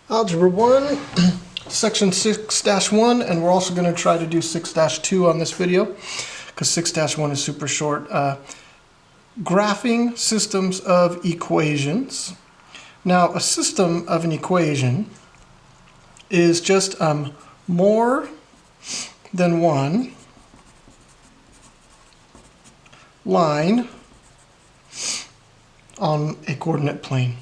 Algebra 1, section 6-1, and we're also going to try to do 6-2 on this video because 6-1 is super short. Graphing systems of equations. Now, a system of an equation is just more than one line on a coordinate plane.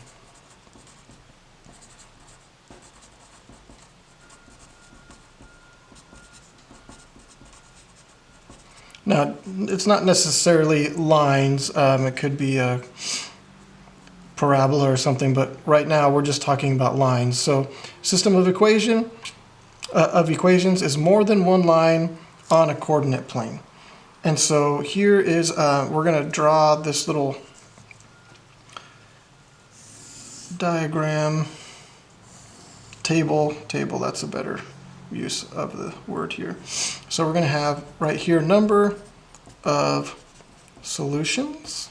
Now, it's not necessarily lines, it could be a parabola or something, but right now we're just talking about lines. So, system of equations is more than one line on a coordinate plane. And so here is, we're going to draw this little diagram, table, that's a better use of the word here. So we're going to have right here number of solutions,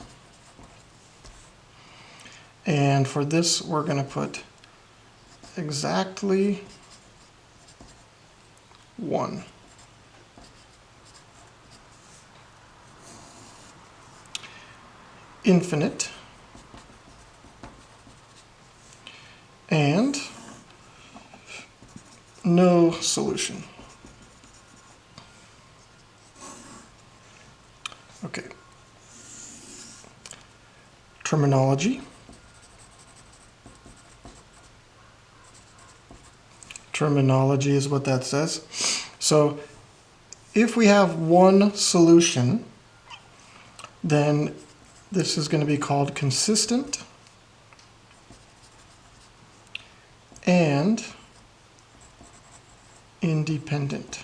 and for this we're going to put exactly 1. Infinite and no solution. Okay. Terminology. Terminology is what that says. So if we have one solution, then this is going to be called consistent and independent.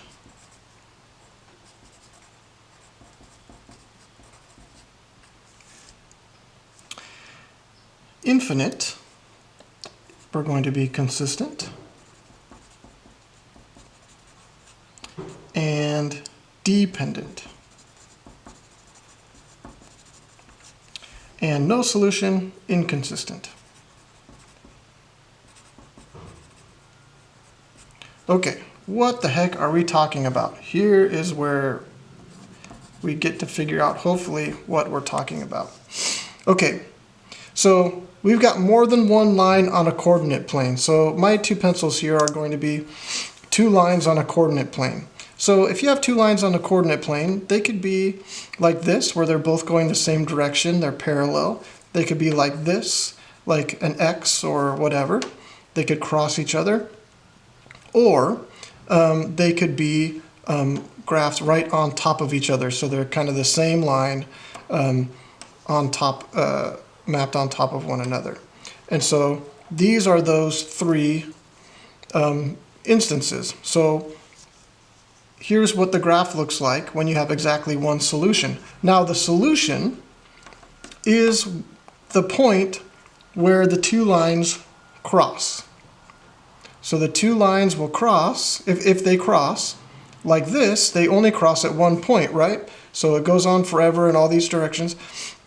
Infinite, we're going to be consistent and dependent. And no solution, inconsistent. Okay, what the heck are we talking about? Here is where we get to figure out, hopefully, what we're talking about. Okay, so we've got more than one line on a coordinate plane. So my two pencils here are going to be two lines on a coordinate plane. So if you have two lines on a coordinate plane, they could be like this, where they're both going the same direction, they're parallel. They could be like this, like an X or whatever. They could cross each other. Or they could be graphed right on top of each other, so they're kind of the same line on top, mapped on top of one another. And so these are those three instances. So here's what the graph looks like when you have exactly one solution. Now the solution is the point where the two lines cross. So the two lines will cross, if they cross like this, they only cross at one point, right? So it goes on forever in all these directions,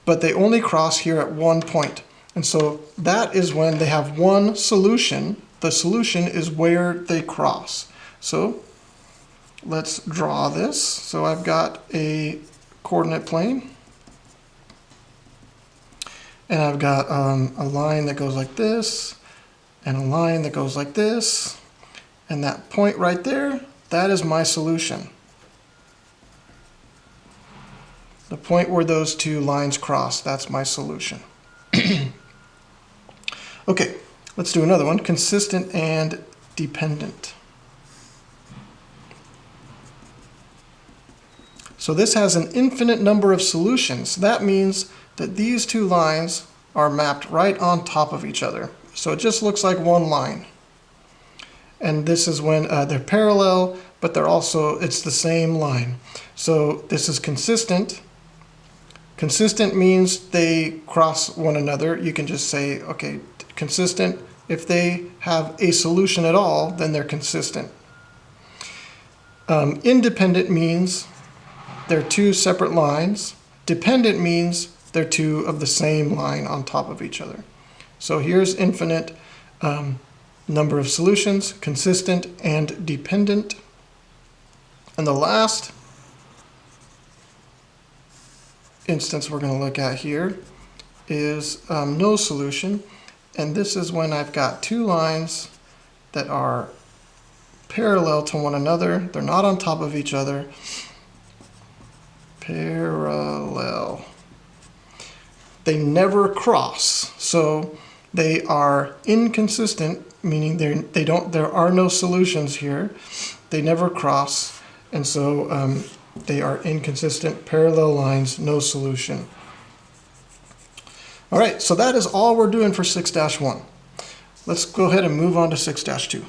but they only cross here at one point. And so that is when they have one solution. The solution is where they cross. So let's draw this. So I've got a coordinate plane, and I've got a line that goes like this, and a line that goes like this, and that point right there, that is my solution. The point where those two lines cross, that's my solution. Okay, let's do another one, consistent and dependent. So this has an infinite number of solutions. That means that these two lines are mapped right on top of each other. So it just looks like one line. And this is when they're parallel, but they're also, it's the same line. So this is consistent. Consistent means they cross one another. You can just say, okay, consistent. If they have a solution at all, then they're consistent. Independent means they're two separate lines. Dependent means they're two of the same line on top of each other. So here's infinite. number of solutions, consistent and dependent. And the last instance we're going to look at here is no solution. And this is when I've got two lines that are parallel to one another. They're not on top of each other. Parallel. They never cross. So they are inconsistent, meaning there are no solutions here. They never cross, and so they are inconsistent, parallel lines, no solution. All right, so that is all we're doing for 6-1. Let's go ahead and move on to 6-2.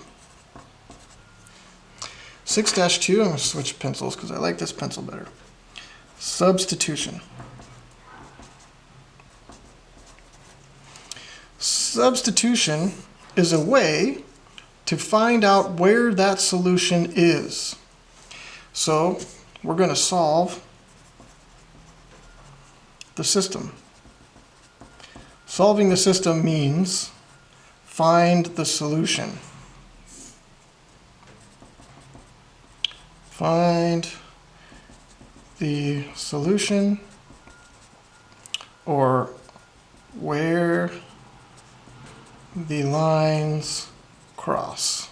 6-2, I'm going to switch pencils because I like this pencil better. Substitution. Substitution is a way to find out where that solution is. So we're going to solve the system. Solving the system means find the solution. Find the solution, or where the lines cross.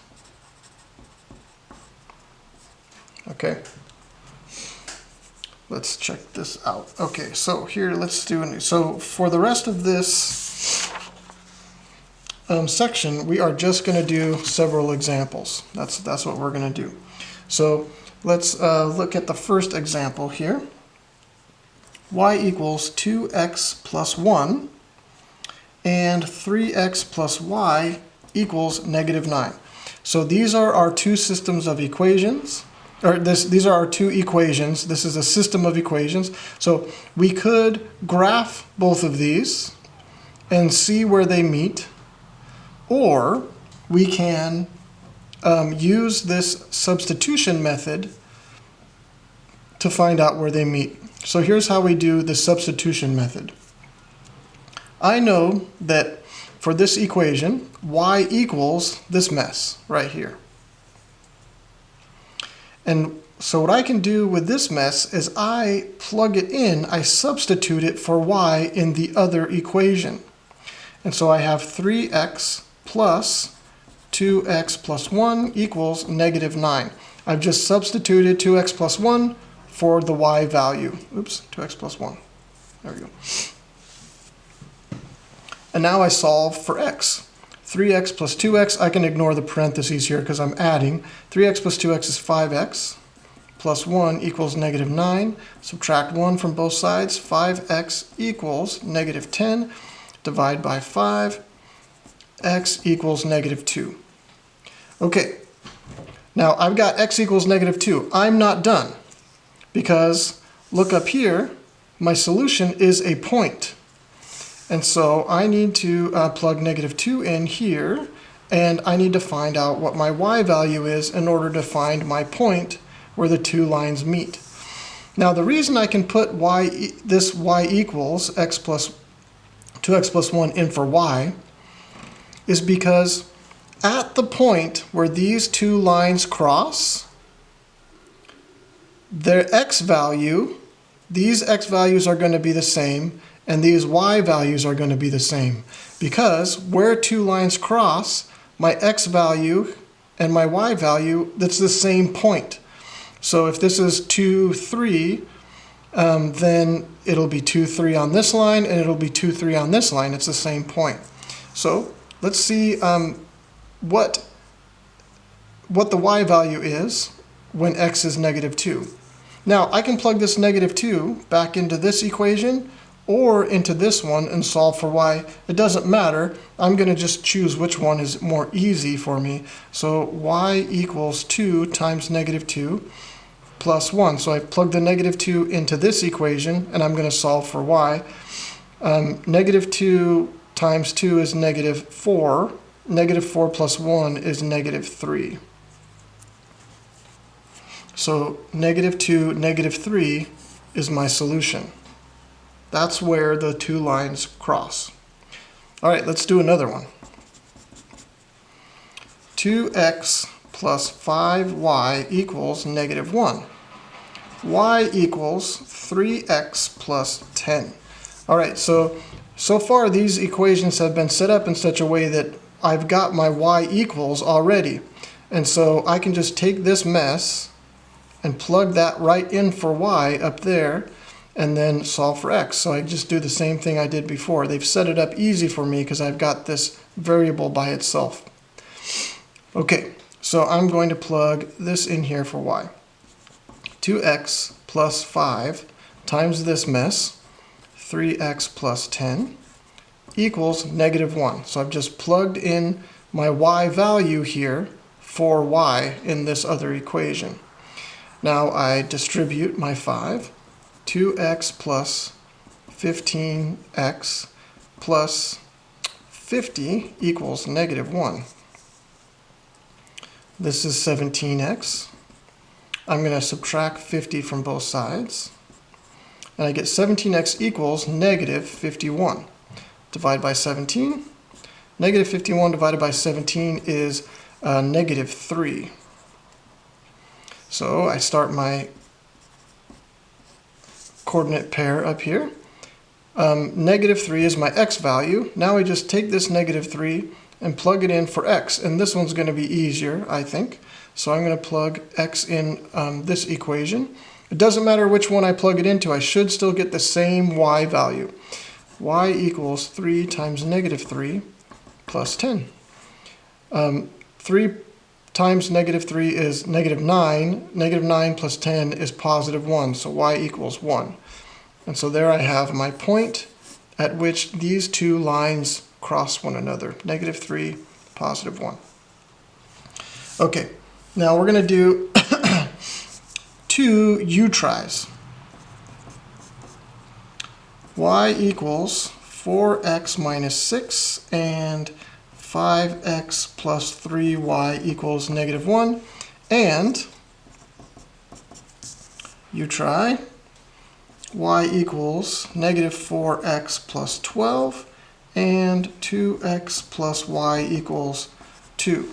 Okay, let's check this out. Okay, so here let's do so for the rest of this section, we are just going to do several examples. That's what we're going to do. So let's look at the first example here. Y equals 2x plus 1 and 3x plus y equals -9. So these are our two systems of equations, or these are our two equations. This is a system of equations. So we could graph both of these and see where they meet, or we can use this substitution method to find out where they meet. So here's how we do the substitution method. I know that for this equation, y equals this mess right here. And so what I can do with this mess is I plug it in, I substitute it for y in the other equation. And so I have 3x plus 2x plus 1 equals -9. I've just substituted 2x plus 1 for the y value. Oops, 2x plus 1. There we go. And now I solve for x. 3x plus 2x, I can ignore the parentheses here because I'm adding. 3x plus 2x is 5x plus 1 equals -9. Subtract 1 from both sides. 5x equals -10. Divide by 5. X equals -2. Okay, now I've got x equals -2. I'm not done because look up here, my solution is a point. And so I need to plug -2 in here, and I need to find out what my y value is in order to find my point where the two lines meet. Now the reason I can put this y equals 2x plus 1 in for y is because at the point where these two lines cross, their x value, these x values are going to be the same, and these y values are going to be the same. Because where two lines cross, my x value and my y value, that's the same point. So if this is 2, 3, then it'll be 2, 3 on this line, and it'll be 2, 3 on this line. It's the same point. So let's see what the y value is when x is -2. Now I can plug this -2 back into this equation or into this one and solve for y. It doesn't matter. I'm going to just choose which one is more easy for me. So y equals 2 times -2 plus 1. So I've plugged the -2 into this equation, and I'm going to solve for y. -2 times 2 is -4. -4 plus 1 is -3. So -2, -3 is my solution. That's where the two lines cross. All right, let's do another one. 2x plus 5y equals negative 1. Y equals 3x plus 10. All right, so far these equations have been set up in such a way that I've got my y equals already. And so I can just take this mess and plug that right in for y up there and then solve for x. So I just do the same thing I did before. They've set it up easy for me because I've got this variable by itself. Okay, so I'm going to plug this in here for y. 2x plus 5 times this mess, 3x plus 10, equals negative 1. So I've just plugged in my y value here for y in this other equation. Now I distribute my 5. 2x plus 15x plus 50 equals negative 1. This is 17x. I'm going to subtract 50 from both sides. And I get 17x equals negative 51. Divide by 17. Negative 51 divided by 17 is negative 3. So I start my coordinate pair up here. Negative 3 is my x value. Now I just take this negative 3 and plug it in for x. And this one's going to be easier, I think. So I'm going to plug x in this equation. It doesn't matter which one I plug it into. I should still get the same y value. Y equals 3 times negative 3 plus 10. 3 times negative 3 is negative 9. Negative 9 plus 10 is positive 1. So y equals 1. And so there I have my point at which these two lines cross one another. Negative 3, positive 1. Okay, now we're going to do 2 u-tries. Y equals 4x minus 6 and 5x plus 3y equals negative 1. And you try y equals negative 4x plus 12 and 2x plus y equals 2.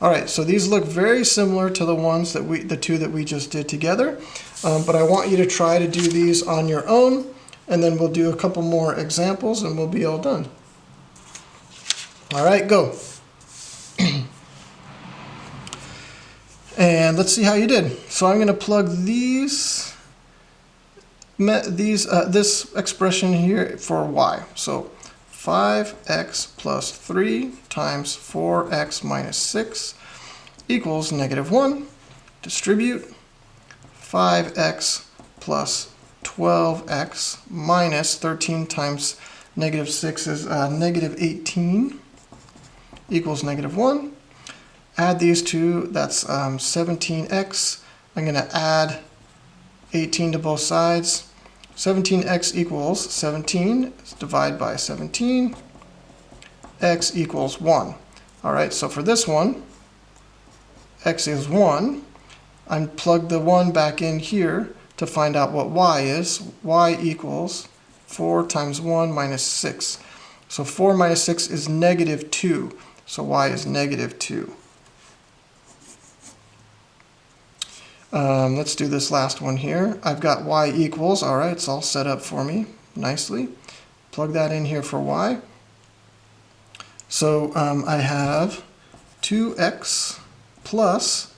All right, so these look very similar to the ones that the two that we just did together, but I want you to try to do these on your own, and then we'll do a couple more examples and we'll be all done. All right, go. And let's see how you did. So I'm going to plug this expression here for y. So 5x plus 3 times 4x minus 6 equals negative 1. Distribute 5x plus 12x minus 13 times negative 6 is negative 18 equals negative 1. Add these two, that's 17x. I'm going to add 18 to both sides. 17x equals 17. Divide by 17. X equals 1. All right, so for this one, x is 1. I plug the 1 back in here to find out what y is. Y equals 4 times 1 minus 6. So 4 minus 6 is negative 2. So y is negative 2. Let's do this last one here. I've got y equals, all right, it's all set up for me nicely. Plug that in here for y. So I have 2x plus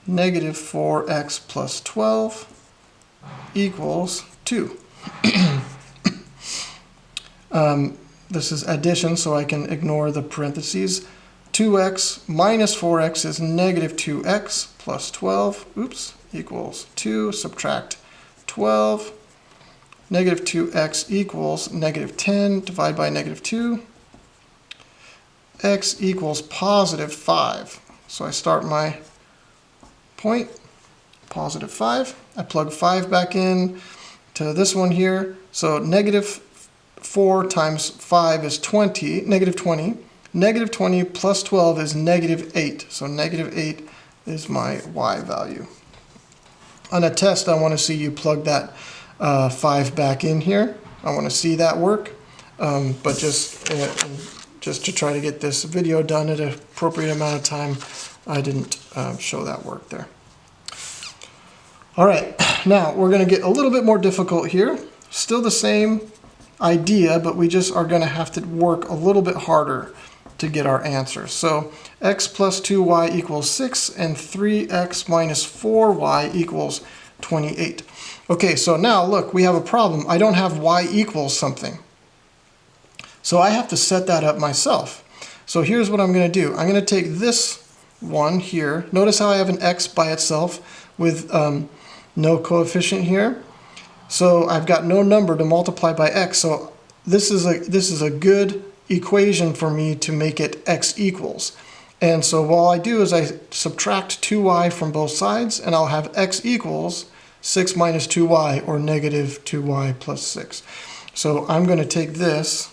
negative 4x plus 12 equals 2. This is addition, so I can ignore the parentheses. 2x minus 4x is negative 2x plus 12, equals 2. Subtract 12. Negative 2x equals negative 10. Divide by negative 2. X equals positive 5. So I start my point, positive 5. I plug 5 back in to this one here. So negative 4 times 5 is 20, negative 20. Negative 20 plus 12 is negative 8. So negative 8 is my y value. On a test, I want to see you plug that 5 back in here. I want to see that work. But just just to try to get this video done at an appropriate amount of time, I didn't show that work there. All right, now we're going to get a little bit more difficult here. Still the same idea, but we just are going to have to work a little bit harder to get our answer. So x plus 2y equals 6 and 3x minus 4y equals 28. Okay, so now look, we have a problem. I don't have y equals something. So I have to set that up myself. So here's what I'm going to do. I'm going to take this one here. Notice how I have an x by itself with no coefficient here. So I've got no number to multiply by x. So this is a good equation for me to make it x equals. And so what I do is I subtract 2y from both sides, and I'll have x equals 6 minus 2y, or negative 2y plus 6. So I'm going to take this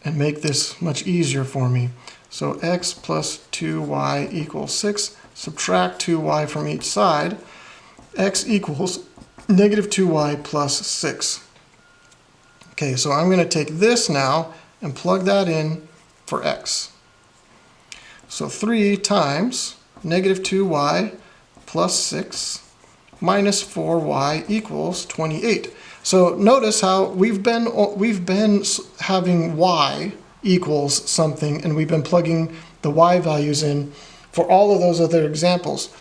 and make this much easier for me. So x plus 2y equals 6. Subtract 2y from each side. X equals negative 2y plus 6. Okay, so I'm going to take this now and plug that in for x. So 3 times negative 2y plus 6 minus 4y equals 28. So notice how we've been having y equals something, and we've been plugging the y values in for all of those other examples.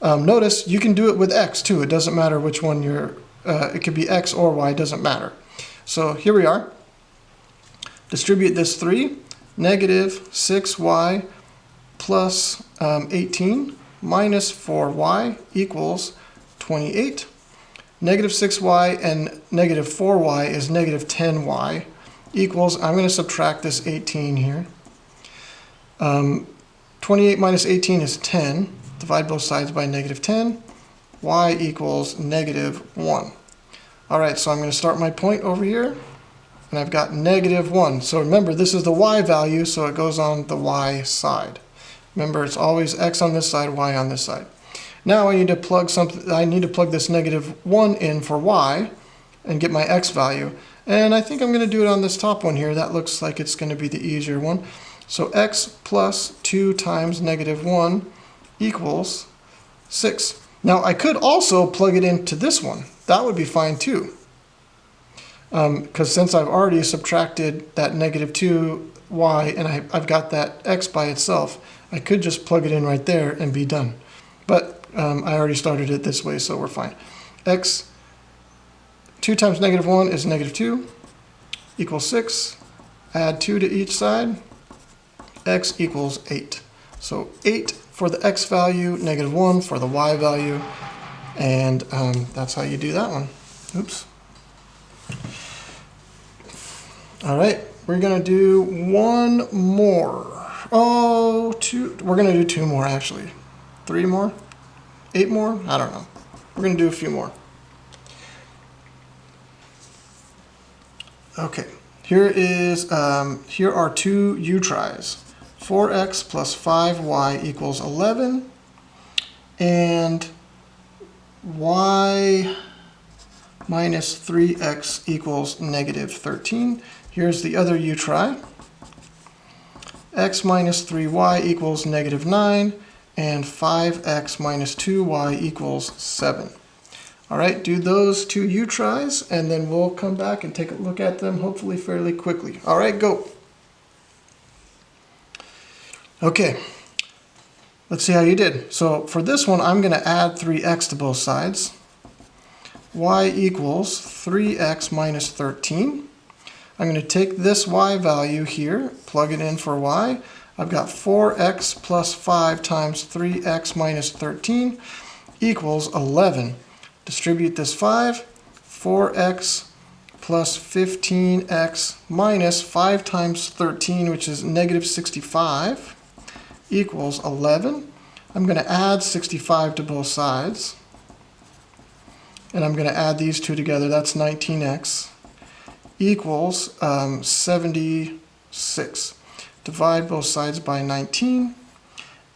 Notice you can do it with x too. It doesn't matter which one you're, it could be x or y, it doesn't matter. So here we are. Distribute this 3, negative 6y plus 18 minus 4y equals 28. Negative 6y and negative 4y is negative 10y equals, I'm going to subtract this 18 here. 28 minus 18 is 10. Divide both sides by negative 10. Y equals negative 1. All right, so I'm going to start my point over here, and I've got negative 1. So remember, this is the y value, so it goes on the y side. Remember, it's always x on this side, y on this side. Now I need to plug this negative 1 in for y and get my x value. And I think I'm going to do it on this top one here. That looks like it's going to be the easier one. So x plus 2 times negative 1 equals 6. Now I could also plug it into this one. That would be fine too. Because since I've already subtracted that negative 2y and I've got that x by itself, I could just plug it in right there and be done. But I already started it this way, so we're fine. X, 2 times negative 1 is negative 2, equals 6. Add 2 to each side. X equals 8. So 8 for the x value, negative 1 for the y value. And that's how you do that one. Oops. All right, we're going to do one more. Oh, two. We're going to do 2 more, actually. 3 more? 8 more? I don't know. We're going to do a few more. Okay, here are 2 u-tries. 4x plus 5y equals 11, and y minus 3x equals negative 13. Here's the other u-try. X minus 3y equals negative 9, and 5x minus 2y equals 7. All right, do those 2 u-tries, and then we'll come back and take a look at them, hopefully fairly quickly. All right, go. Okay, let's see how you did. So for this one, I'm going to add 3x to both sides. Y equals 3x minus 13. I'm going to take this y value here, plug it in for y. I've got 4x plus 5 times 3x minus 13 equals 11. Distribute this 5. 4x plus 15x minus 5 times 13, which is negative 65, equals 11. I'm going to add 65 to both sides. And I'm going to add these two together. That's 19x equals 76. Divide both sides by 19.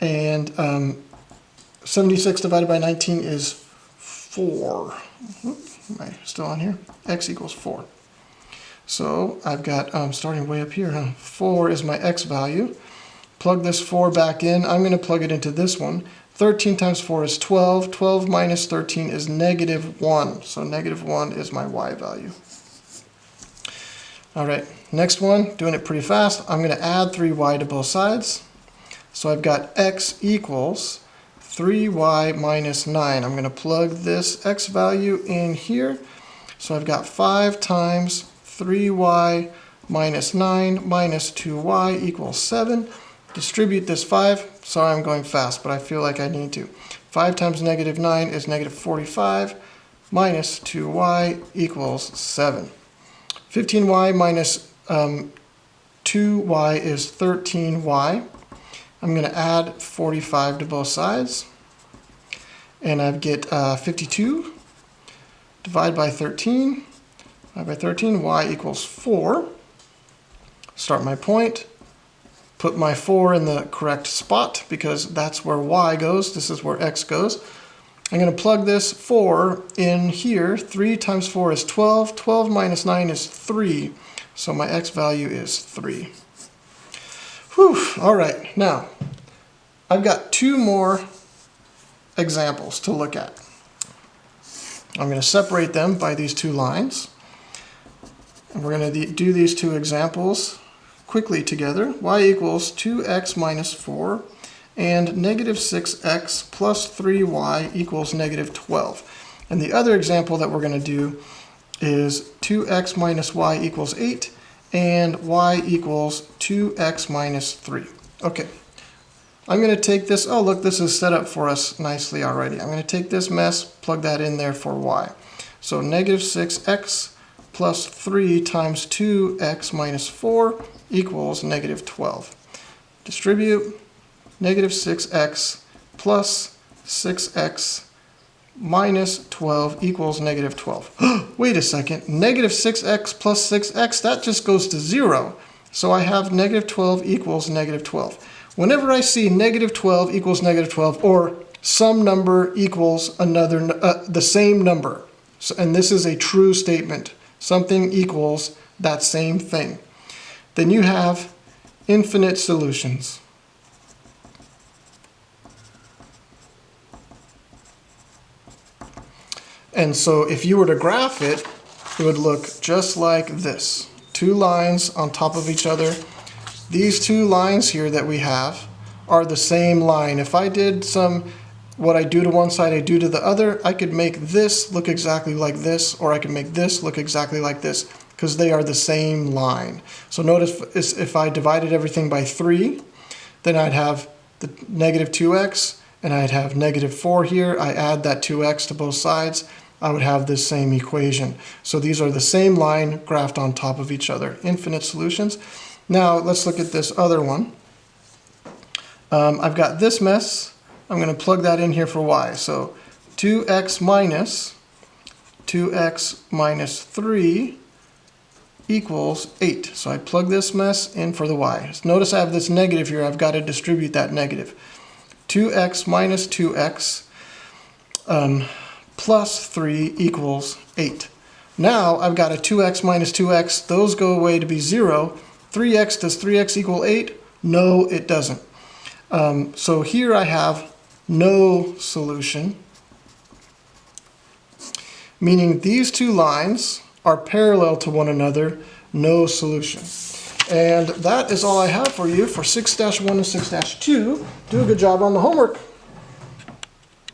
And 76 divided by 19 is 4. Am I still on here? X equals 4. So I've got, starting way up here, 4 is my x value. Plug this 4 back in. I'm going to plug it into this one. 13 times 4 is 12. 12 minus 13 is negative 1. So negative 1 is my y value. All right, next one, doing it pretty fast. I'm going to add 3y to both sides. So I've got x equals 3y minus 9. I'm going to plug this x value in here. So I've got 5 times 3y minus 9 minus 2y equals 7. Distribute this 5. Sorry, I'm going fast, but I feel like I need to. 5 times negative 9 is negative 45 minus 2y equals 7. 15y minus 2y is 13y. I'm going to add 45 to both sides. And I get 52. Divide by 13. Divide by 13, y equals 4. Start my point. Put my 4 in the correct spot because that's where y goes. This is where x goes. I'm going to plug this 4 in here. 3 times 4 is 12. 12 minus 9 is 3. So my x value is 3. Whew. All right. Now, I've got 2 more examples to look at. I'm going to separate them by these 2 lines. And we're going to do these 2 examples quickly together. Y equals 2x minus 4. And negative 6x plus 3y equals negative 12. And the other example that we're going to do is 2x minus y equals 8 and y equals 2x minus 3. Okay, I'm going to take this, oh look, this is set up for us nicely already. I'm going to take this mess, plug that in there for y. So negative 6x plus 3 times 2x minus 4 equals negative 12. Distribute. Negative 6x plus 6x minus 12 equals negative 12. Wait a second, negative 6x plus 6x, that just goes to 0. So I have negative 12 equals negative 12. Whenever I see negative 12 equals negative 12, or some number equals another, the same number, so, and this is a true statement, something equals that same thing, then you have infinite solutions. And so if you were to graph it, it would look just like this. 2 lines on top of each other. These 2 lines here that we have are the same line. If I did what I do to one side, I do to the other, I could make this look exactly like this, or I could make this look exactly like this, because they are the same line. So notice if I divided everything by 3, then I'd have the negative 2x, and I'd have negative 4 here. I add that 2x to both sides. I would have this same equation. So these are the same line graphed on top of each other. Infinite solutions. Now let's look at this other one. I've got this mess. I'm going to plug that in here for y. So 2x minus 3 equals 8. So I plug this mess in for the y. Notice I have this negative here. I've got to distribute that negative. 2x minus 2x plus 3 equals 8. Now I've got a 2x minus 2x. Those go away to be 0. 3x, does 3x equal 8? No, it doesn't. So here I have no solution, meaning these 2 lines are parallel to one another, no solution. And that is all I have for you for 6-1 and 6-2. Do a good job on the homework.